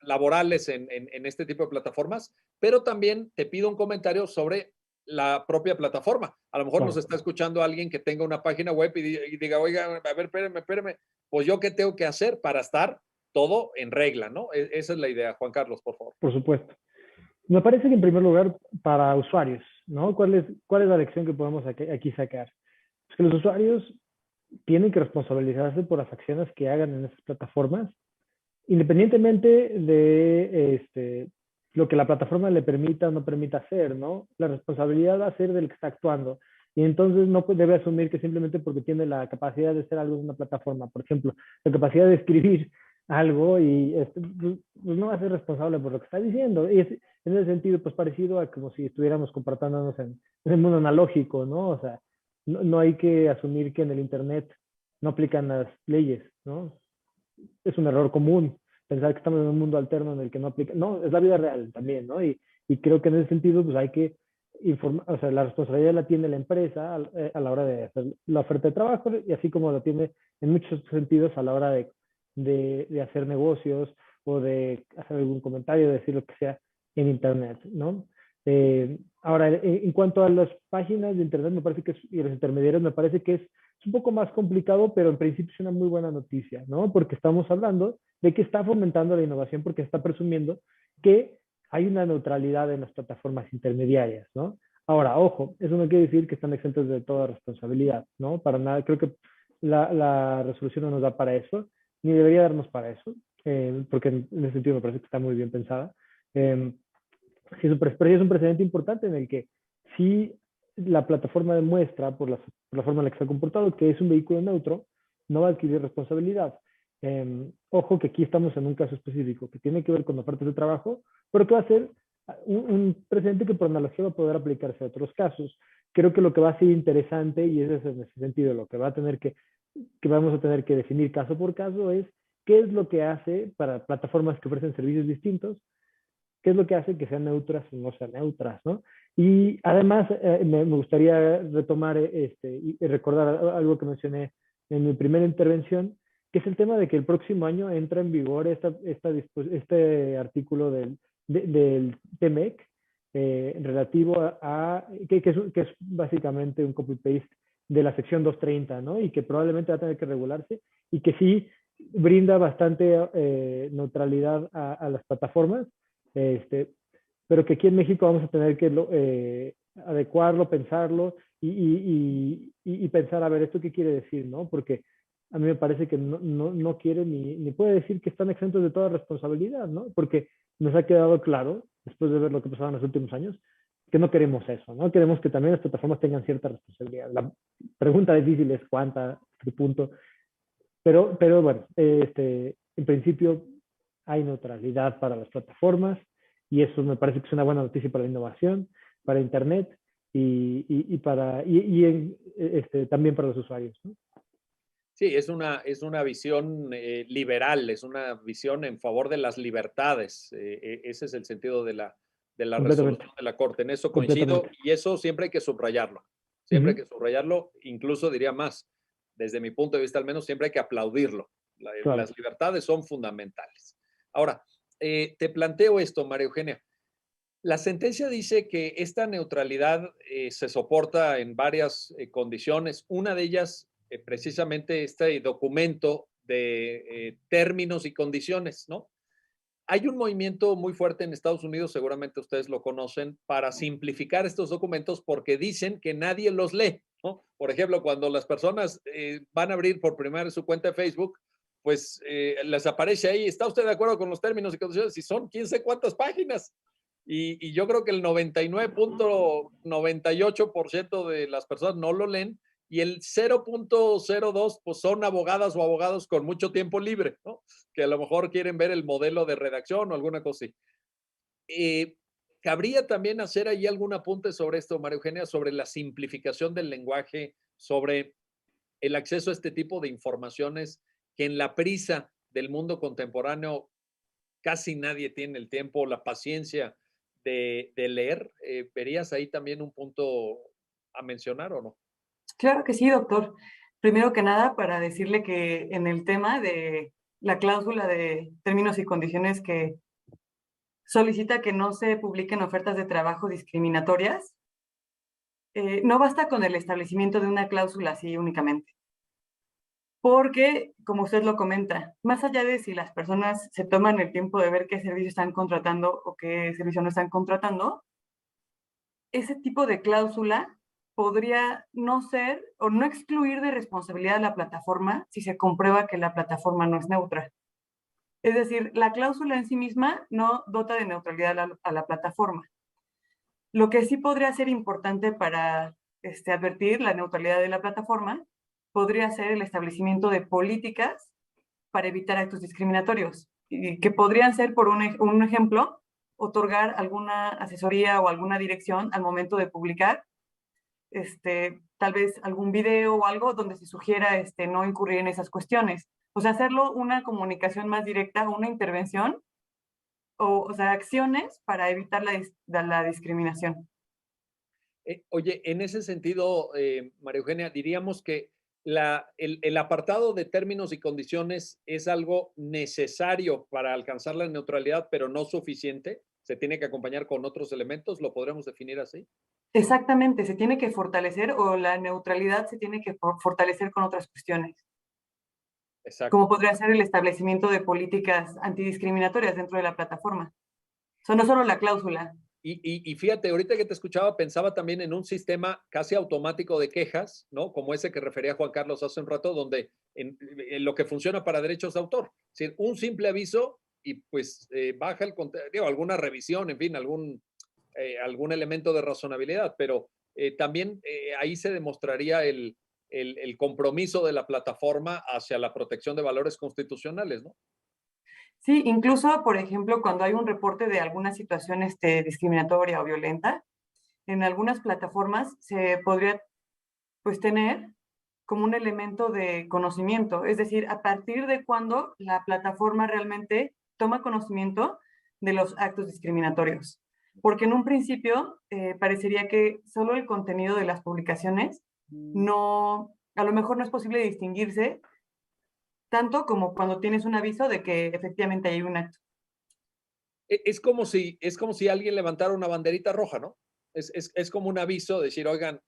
laborales en este tipo de plataformas, pero también te pido un comentario sobre la propia plataforma. A lo mejor nos está escuchando alguien que tenga una página web y diga, oiga, a ver, espérame, pues yo qué tengo que hacer para estar todo en regla, ¿no? Esa es la idea, Juan Carlos, por favor. Por supuesto. Me parece que en primer lugar, para usuarios, ¿no? ¿Cuál es la lección que podemos aquí sacar? Pues que los usuarios tienen que responsabilizarse por las acciones que hagan en esas plataformas, independientemente de lo que la plataforma le permita o no permita hacer, ¿no? La responsabilidad va a ser del que está actuando. Y entonces no debe asumir que simplemente porque tiene la capacidad de hacer algo en una plataforma, por ejemplo, la capacidad de escribir algo y pues no va a ser responsable por lo que está diciendo. Y en ese sentido, pues parecido a como si estuviéramos comportándonos en el mundo analógico, ¿no? O sea, no hay que asumir que en el Internet no aplican las leyes, ¿no? Es un error común pensar que estamos en un mundo alterno en el que no aplica. No, es la vida real también, ¿no? Y creo que en ese sentido, pues hay que informar, o sea, la responsabilidad la tiene la empresa a la hora de hacer la oferta de trabajo y así como la tiene en muchos sentidos a la hora de hacer negocios o de hacer algún comentario, decir lo que sea en Internet, ¿no? Ahora, en cuanto a las páginas de Internet, me parece que y los intermediarios, me parece que es un poco más complicado, pero en principio es una muy buena noticia, ¿no? Porque estamos hablando de que está fomentando la innovación porque está presumiendo que hay una neutralidad en las plataformas intermediarias, ¿no? Ahora, ojo, eso no quiere decir que están exentos de toda responsabilidad, ¿no? Para nada, creo que la resolución no nos da para eso, ni debería darnos para eso, porque en ese sentido me parece que está muy bien pensada. Pero sí es un precedente importante en el que si la plataforma demuestra, por la forma en la que se ha comportado, que es un vehículo neutro, no va a adquirir responsabilidad. Ojo que aquí estamos en un caso específico que tiene que ver con ofertas de trabajo, pero que va a ser un precedente que por analogía va a poder aplicarse a otros casos. creo que lo que va a ser interesante, y ese es en ese sentido lo que vamos a tener que definir caso por caso, es qué es lo que hace para plataformas que ofrecen servicios distintos, qué es lo que hace que sean neutras o no sean neutras, ¿no? Y además me gustaría retomar y recordar algo que mencioné en mi primera intervención, que es el tema de que el próximo año entra en vigor este artículo del TMEC relativo que es básicamente un copy-paste de la sección 230, ¿no? Y que probablemente va a tener que regularse y que sí brinda bastante neutralidad a las plataformas, pero que aquí en México vamos a tener que adecuarlo, pensarlo y pensar, a ver, ¿esto qué quiere decir, no? Porque a mí me parece que no quiere ni puede decir que están exentos de toda responsabilidad, ¿no? Porque nos ha quedado claro, después de ver lo que pasaba en los últimos años, que no queremos eso, ¿no? Queremos que también las plataformas tengan cierta responsabilidad. La pregunta difícil es cuánta, qué punto, pero bueno, en principio hay neutralidad para las plataformas y eso me parece que es una buena noticia para la innovación, para Internet también para los usuarios, ¿no? Sí, es una visión liberal, es una visión en favor de las libertades. Ese es el sentido de la resolución de la Corte. En eso coincido y eso siempre hay que subrayarlo. Siempre hay que subrayarlo, incluso diría más, desde mi punto de vista al menos, siempre hay que aplaudirlo. Claro. Las libertades son fundamentales. Ahora, te planteo esto, María Eugenia. La sentencia dice que esta neutralidad se soporta en varias condiciones. Una de ellas, precisamente este documento de términos y condiciones, ¿no? Hay un movimiento muy fuerte en Estados Unidos, seguramente ustedes lo conocen, para simplificar estos documentos porque dicen que nadie los lee, ¿no? Por ejemplo, cuando las personas van a abrir por primera vez su cuenta de Facebook, pues les aparece ahí, ¿está usted de acuerdo con los términos y condiciones? Y son quién sé cuántas páginas. Y yo creo que el 99.98% de las personas no lo leen y el 0.02 pues son abogadas o abogados con mucho tiempo libre, ¿no? Que a lo mejor quieren ver el modelo de redacción o alguna cosa así. ¿Cabría también hacer ahí algún apunte sobre esto, María Eugenia, sobre la simplificación del lenguaje, sobre el acceso a este tipo de informaciones que en la prisa del mundo contemporáneo casi nadie tiene el tiempo, la paciencia de leer? ¿Verías ahí también un punto a mencionar o no? Claro que sí, doctor. Primero que nada, para decirle que en el tema de la cláusula de términos y condiciones que solicita que no se publiquen ofertas de trabajo discriminatorias, no basta con el establecimiento de una cláusula así únicamente. Porque, como usted lo comenta, más allá de si las personas se toman el tiempo de ver qué servicio están contratando o qué servicio no están contratando, ese tipo de cláusula podría no ser o no excluir de responsabilidad a la plataforma si se comprueba que la plataforma no es neutra. Es decir, la cláusula en sí misma no dota de neutralidad a la plataforma. Lo que sí podría ser importante para advertir la neutralidad de la plataforma podría ser el establecimiento de políticas para evitar actos discriminatorios, y que podrían ser, por un ejemplo, otorgar alguna asesoría o alguna dirección al momento de publicar, tal vez algún video o algo donde se sugiera no incurrir en esas cuestiones. O sea, hacerlo una comunicación más directa, una intervención, o sea, acciones para evitar la discriminación. Oye, en ese sentido, María Eugenia, diríamos que el apartado de términos y condiciones es algo necesario para alcanzar la neutralidad, pero no suficiente. Se tiene que acompañar con otros elementos, ¿lo podremos definir así? Exactamente, se tiene que fortalecer o la neutralidad se tiene que fortalecer con otras cuestiones. Exacto. Como podría ser el establecimiento de políticas antidiscriminatorias dentro de la plataforma. O sea, no solo la cláusula. Y fíjate, ahorita que te escuchaba, pensaba también en un sistema casi automático de quejas, ¿no? Como ese que refería Juan Carlos hace un rato, donde en lo que funciona para derechos de autor. Es decir, un simple aviso y pues baja el contenido, alguna revisión, en fin, algún elemento de razonabilidad, pero también ahí se demostraría el compromiso de la plataforma hacia la protección de valores constitucionales, ¿no? Sí, incluso, por ejemplo, cuando hay un reporte de alguna situación discriminatoria o violenta, en algunas plataformas se podría pues tener como un elemento de conocimiento, es decir, a partir de cuando la plataforma realmente toma conocimiento de los actos discriminatorios. Porque en un principio parecería que solo el contenido de las publicaciones no, a lo mejor no es posible distinguirse tanto como cuando tienes un aviso de que efectivamente hay un acto. Es como si alguien levantara una banderita roja, ¿no? Es como un aviso, decir, oigan,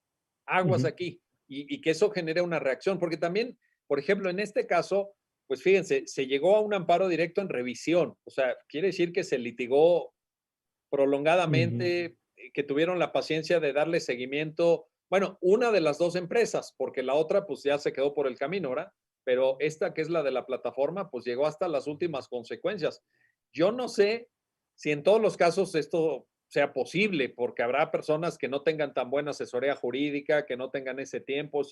aguas aquí, y que eso genere una reacción, porque también, por ejemplo, en este caso, pues fíjense, se llegó a un amparo directo en revisión, o sea, quiere decir que se litigó prolongadamente, que tuvieron la paciencia de darle seguimiento, bueno, una de las dos empresas, porque la otra pues ya se quedó por el camino, ¿verdad? Pero esta que es la de la plataforma, pues llegó hasta las últimas consecuencias. Yo no sé si en todos los casos esto sea posible, porque habrá personas que no tengan tan buena asesoría jurídica, que no tengan ese tiempo,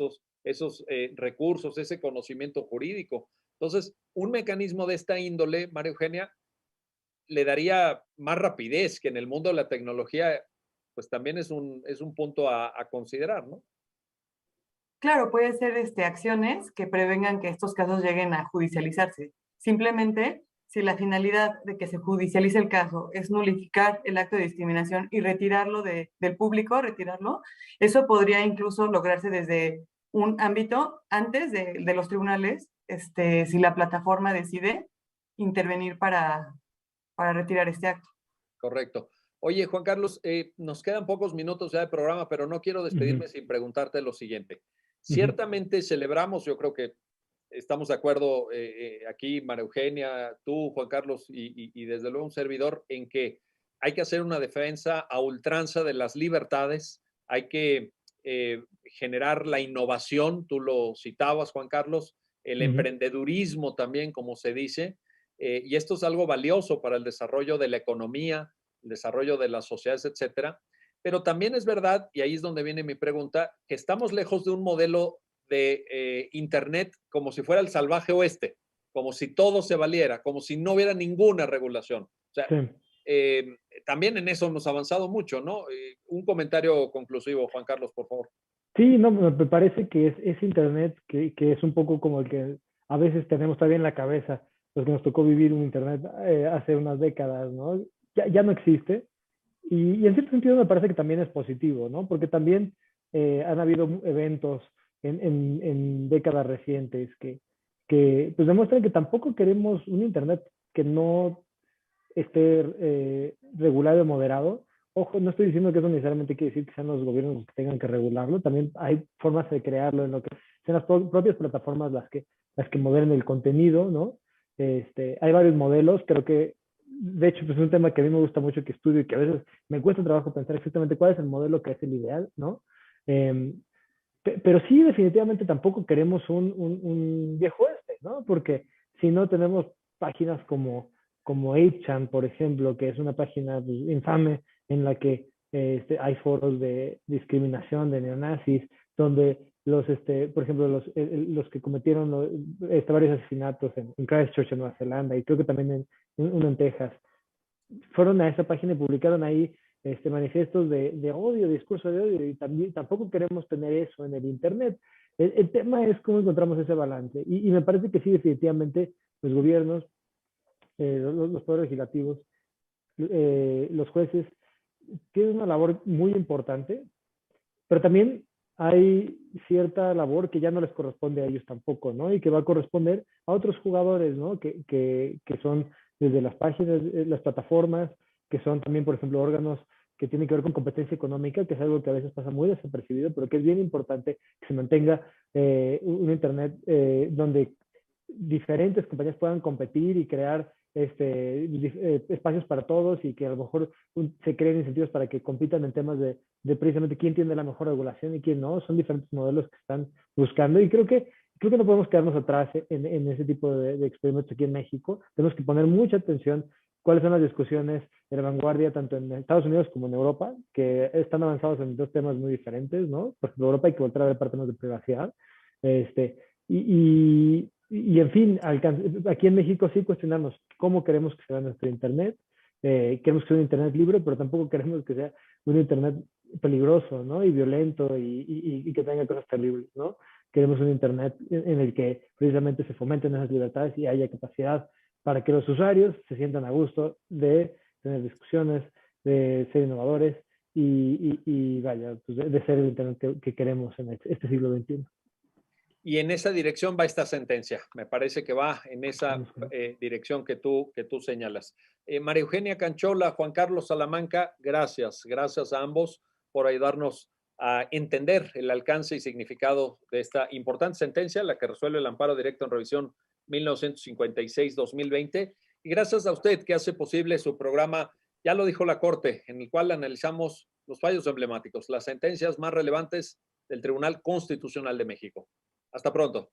esos recursos, ese conocimiento jurídico. Entonces, un mecanismo de esta índole, María Eugenia, le daría más rapidez, que en el mundo de la tecnología, pues también es un punto a considerar, ¿no? Claro, puede ser acciones que prevengan que estos casos lleguen a judicializarse. Simplemente, si la finalidad de que se judicialice el caso es nulificar el acto de discriminación y retirarlo del público, retirarlo, eso podría incluso lograrse desde un ámbito antes de los tribunales, si la plataforma decide intervenir para retirar este acto. Correcto. Oye, Juan Carlos, nos quedan pocos minutos ya de programa, pero no quiero despedirme sin preguntarte lo siguiente. Ciertamente celebramos, yo creo que estamos de acuerdo aquí, María Eugenia, tú, Juan Carlos, y desde luego un servidor, en que hay que hacer una defensa a ultranza de las libertades, hay que generar la innovación, tú lo citabas, Juan Carlos, el emprendedurismo también, como se dice, y esto es algo valioso para el desarrollo de la economía, el desarrollo de las sociedades, etcétera. Pero también es verdad, y ahí es donde viene mi pregunta, que estamos lejos de un modelo de Internet como si fuera el salvaje oeste, como si todo se valiera, como si no hubiera ninguna regulación. O sea, también en eso hemos avanzado mucho, ¿no? Un comentario conclusivo, Juan Carlos, por favor. Sí, no, me parece que es Internet que es un poco como el que a veces tenemos todavía en la cabeza, los que nos tocó vivir un Internet hace unas décadas, ¿no? Ya no existe. Y en cierto sentido me parece que también es positivo, ¿no? Porque también han habido eventos en décadas recientes que pues demuestran que tampoco queremos un Internet que no esté regulado y moderado. Ojo, no estoy diciendo que eso necesariamente quiere decir que sean los gobiernos los que tengan que regularlo, también hay formas de crearlo en lo que sean las propias plataformas las que moderen el contenido, ¿no? Hay varios modelos, creo que, de hecho, pues es un tema que a mí me gusta mucho que estudio y que a veces me cuesta trabajo pensar exactamente cuál es el modelo que es el ideal, ¿no? Pero sí, definitivamente tampoco queremos un viejo oeste, ¿no? Porque si no tenemos páginas como 8chan, por ejemplo, que es una página pues, infame en la que hay foros de discriminación, de neonazis, donde por ejemplo, los que cometieron varios asesinatos en Christchurch, en Nueva Zelanda, y creo que también uno en Texas, fueron a esa página y publicaron ahí manifiestos de odio, discurso de odio, y tampoco queremos tener eso en el Internet. El tema es cómo encontramos ese balance, y me parece que sí, definitivamente, los gobiernos, los poderes legislativos, los jueces, tienen una labor muy importante, pero también hay cierta labor que ya no les corresponde a ellos tampoco, ¿no? Y que va a corresponder a otros jugadores, ¿no? Que son desde las páginas, las plataformas, que son también, por ejemplo, órganos que tienen que ver con competencia económica, que es algo que a veces pasa muy desapercibido, pero que es bien importante que se mantenga un Internet donde diferentes compañías puedan competir y crear espacios para todos, y que a lo mejor se creen incentivos para que compitan en temas de precisamente quién tiene la mejor regulación y quién no. Son diferentes modelos que están buscando, y creo que no podemos quedarnos atrás en ese tipo de experimentos aquí en México. Tenemos que poner mucha atención cuáles son las discusiones de la vanguardia tanto en Estados Unidos como en Europa, que están avanzados en dos temas muy diferentes, ¿no? Por ejemplo, en Europa hay que volver a ver para temas de privacidad. Y en fin, aquí en México sí cuestionarnos cómo queremos que sea nuestro Internet, queremos que sea un Internet libre, pero tampoco queremos que sea un Internet peligroso, ¿no? Y violento y que tenga cosas terribles, ¿no? Queremos un Internet en el que precisamente se fomenten esas libertades y haya capacidad para que los usuarios se sientan a gusto de tener discusiones, de ser innovadores y vaya, pues de ser el Internet que queremos en este siglo XXI. Y en esa dirección va esta sentencia. Me parece que va en esa dirección que tú señalas. María Eugenia Canchola, Juan Carlos Salamanca, gracias. Gracias a ambos por ayudarnos a entender el alcance y significado de esta importante sentencia, la que resuelve el amparo directo en revisión 1956-2020. Y gracias a usted que hace posible su programa, ya lo dijo la Corte, en el cual analizamos los fallos emblemáticos, las sentencias más relevantes del Tribunal Constitucional de México. Hasta pronto.